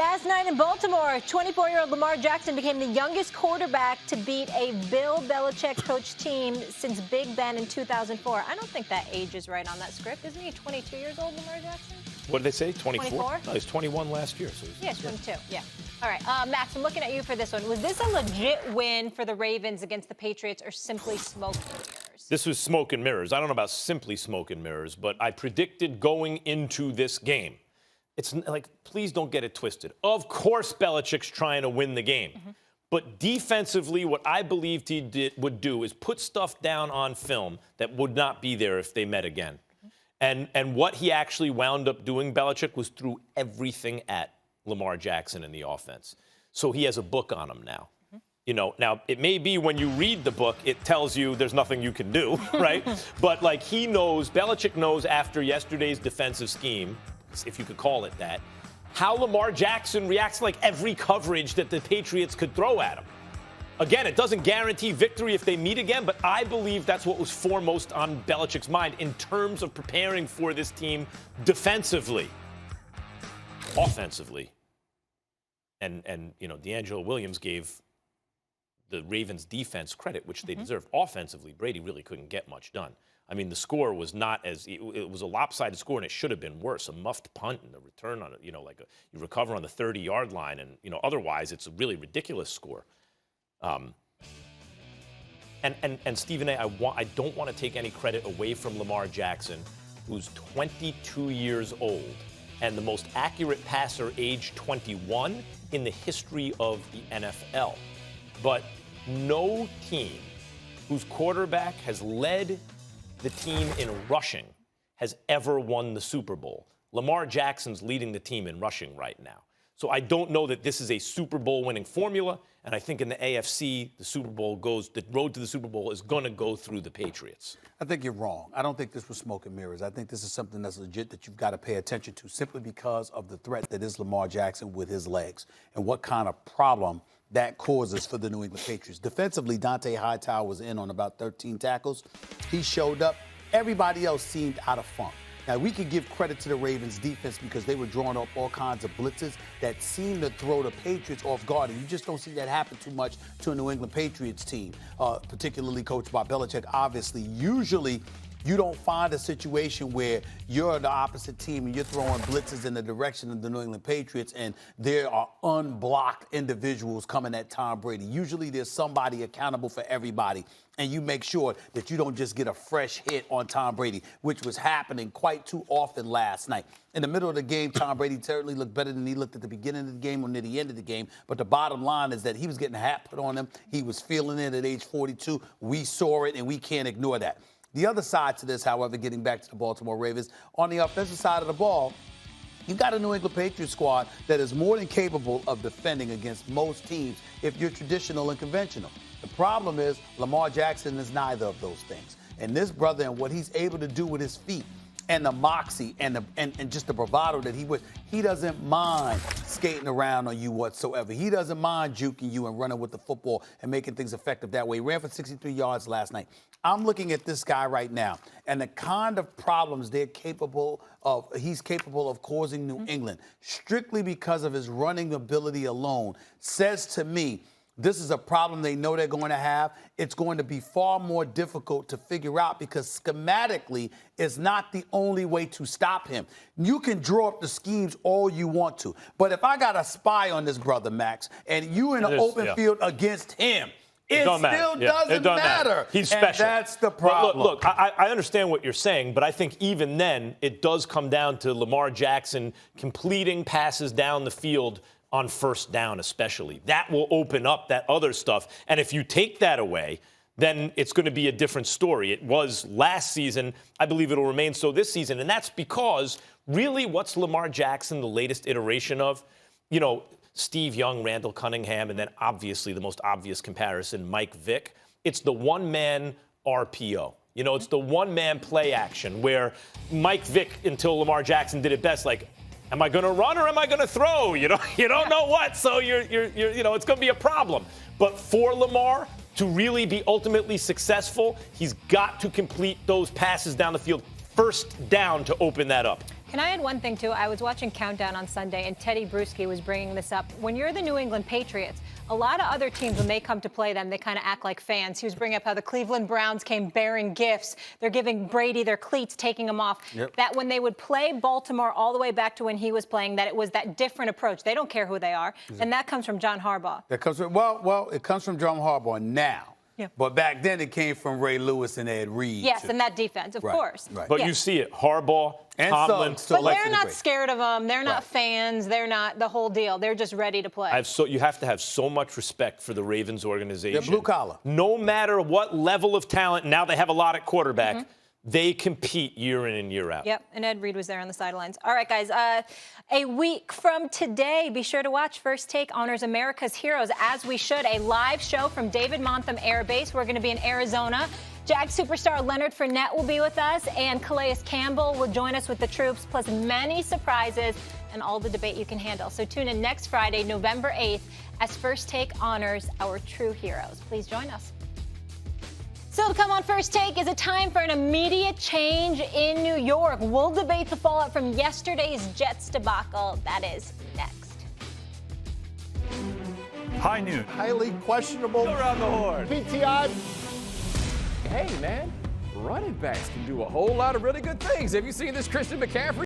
Last night in Baltimore, 24-year-old Lamar Jackson became the youngest quarterback to beat a Bill Belichick-coached team since Big Ben in 2004. I don't think that age is right on that script. Isn't he 22 years old, Lamar Jackson? What did they say, 24? 24? No, he's 21 last year. So yeah, 22, yeah. All right, Max, I'm looking at you for this one. Was this a legit win for the Ravens against the Patriots or simply smoke and mirrors? This was smoke and mirrors. I don't know about simply smoke and mirrors, but I predicted going into this game. It's like, please don't get it twisted. Of course Belichick's trying to win the game. Mm-hmm. But defensively, what I believed he would do is put stuff down on film that would not be there if they met again. Mm-hmm. And what he actually wound up doing, Belichick, was threw everything at Lamar Jackson in the offense. So he has a book on him now. Mm-hmm. You know, now it may be when you read the book, it tells you there's nothing you can do, right? But like he knows, Belichick knows after yesterday's defensive scheme, if you could call it that, how Lamar Jackson reacts like every coverage that the Patriots could throw at him. Again, it doesn't guarantee victory if they meet again, but I believe that's what was foremost on Belichick's mind in terms of preparing for this team defensively. Offensively. And you know, D'Angelo Williams gave the Ravens defense credit, which they deserved. Offensively, Brady really couldn't get much done. I mean, the score was not as – it was a lopsided score, and it should have been worse. A muffed punt and a return on it, you know, like you recover on the 30-yard line. And, you know, otherwise it's a really ridiculous score. And Stephen A., I don't want to take any credit away from Lamar Jackson, who's 22 years old and the most accurate passer age 21 in the history of the NFL. But no team whose quarterback has led – the team in rushing has ever won the Super Bowl. Lamar Jackson's leading the team in rushing right now. So I don't know that this is a Super Bowl winning formula, and I think in the AFC, the road to the Super Bowl is going to go through the Patriots. I think you're wrong. I don't think this was smoke and mirrors. I think this is something that's legit that you've got to pay attention to simply because of the threat that is Lamar Jackson with his legs and what kind of problem that causes for the New England Patriots. Defensively, Dante Hightower was in on about 13 tackles. He showed up. Everybody else seemed out of funk. Now, we could give credit to the Ravens defense because they were drawing up all kinds of blitzes that seemed to throw the Patriots off guard. And you just don't see that happen too much to a New England Patriots team, particularly coached by Belichick. Obviously, usually you don't find a situation where you're the opposite team and you're throwing blitzes in the direction of the New England Patriots and there are unblocked individuals coming at Tom Brady. Usually there's somebody accountable for everybody, and you make sure that you don't just get a fresh hit on Tom Brady, which was happening quite too often last night. In the middle of the game, Tom Brady certainly looked better than he looked at the beginning of the game or near the end of the game, but the bottom line is that he was getting a hat put on him. He was feeling it at age 42. We saw it, and we can't ignore that. The other side to this, however, getting back to the Baltimore Ravens, on the offensive side of the ball, you've got a New England Patriots squad that is more than capable of defending against most teams if you're traditional and conventional. The problem is Lamar Jackson is neither of those things. And this brother and what he's able to do with his feet and the moxie and just the bravado that he doesn't mind skating around on you whatsoever. He doesn't mind juking you and running with the football and making things effective that way. He ran for 63 yards last night. I'm looking at this guy right now and the kind of problems he's capable of causing New England, strictly because of his running ability alone, says to me, this is a problem they know they're going to have. It's going to be far more difficult to figure out because schematically it's not the only way to stop him. You can draw up the schemes all you want to. But if I got a spy on this brother, Max, and you in an open field against him, it still doesn't matter. He's special. And that's the problem. Look, I understand what you're saying, but I think even then it does come down to Lamar Jackson completing passes down the field on first down especially. That will open up that other stuff. And if you take that away, then it's going to be a different story. It was last season. I believe it'll remain so this season. And that's because really what's Lamar Jackson the latest iteration of? You know, Steve Young, Randall Cunningham, and then obviously the most obvious comparison, Mike Vick. It's the one-man RPO. You know, it's the one-man play action where Mike Vick, until Lamar Jackson did it best, like, am I going to run or am I going to throw? You don't know what, so it's going to be a problem. But for Lamar to really be ultimately successful, he's got to complete those passes down the field first down to open that up. Can I add one thing, too? I was watching Countdown on Sunday, and Teddy Bruschi was bringing this up. When you're the New England Patriots, a lot of other teams, when they come to play them, they kind of act like fans. He was bringing up how the Cleveland Browns came bearing gifts. They're giving Brady their cleats, taking them off. Yep. That when they would play Baltimore all the way back to when he was playing, that it was that different approach. They don't care who they are. And that comes from John Harbaugh. That comes from, well, it comes from John Harbaugh now. Yeah. But back then it came from Ray Lewis and Ed Reed. Yes, too. and that defense, of course. Right. But Yeah. you see it, Harbaugh, And Tomlin. so But they're not scared of them. They're not fans. They're not the whole deal. They're just ready to play. You have to have so much respect for the Ravens organization. They're blue collar. No matter what level of talent, now they have a lot at quarterback, they compete year in and year out. Yep, and Ed Reed was there on the sidelines. All right, guys, a week from today, be sure to watch First Take honors America's Heroes, as we should. A live show from David Montham Air Base. We're going to be in Arizona. Jag superstar Leonard Fournette will be with us, and Calais Campbell will join us with the troops, plus many surprises and all the debate you can handle. So tune in next Friday, November 8th, as First Take honors our true heroes. Please join us. Still to come on First Take, is it time for an immediate change in New York? We'll debate the fallout from yesterday's Jets debacle. That is next. High noon. Highly questionable. Go around the horn. PTI. Hey, man, running backs can do a whole lot of really good things. Have you seen this Christian McCaffrey?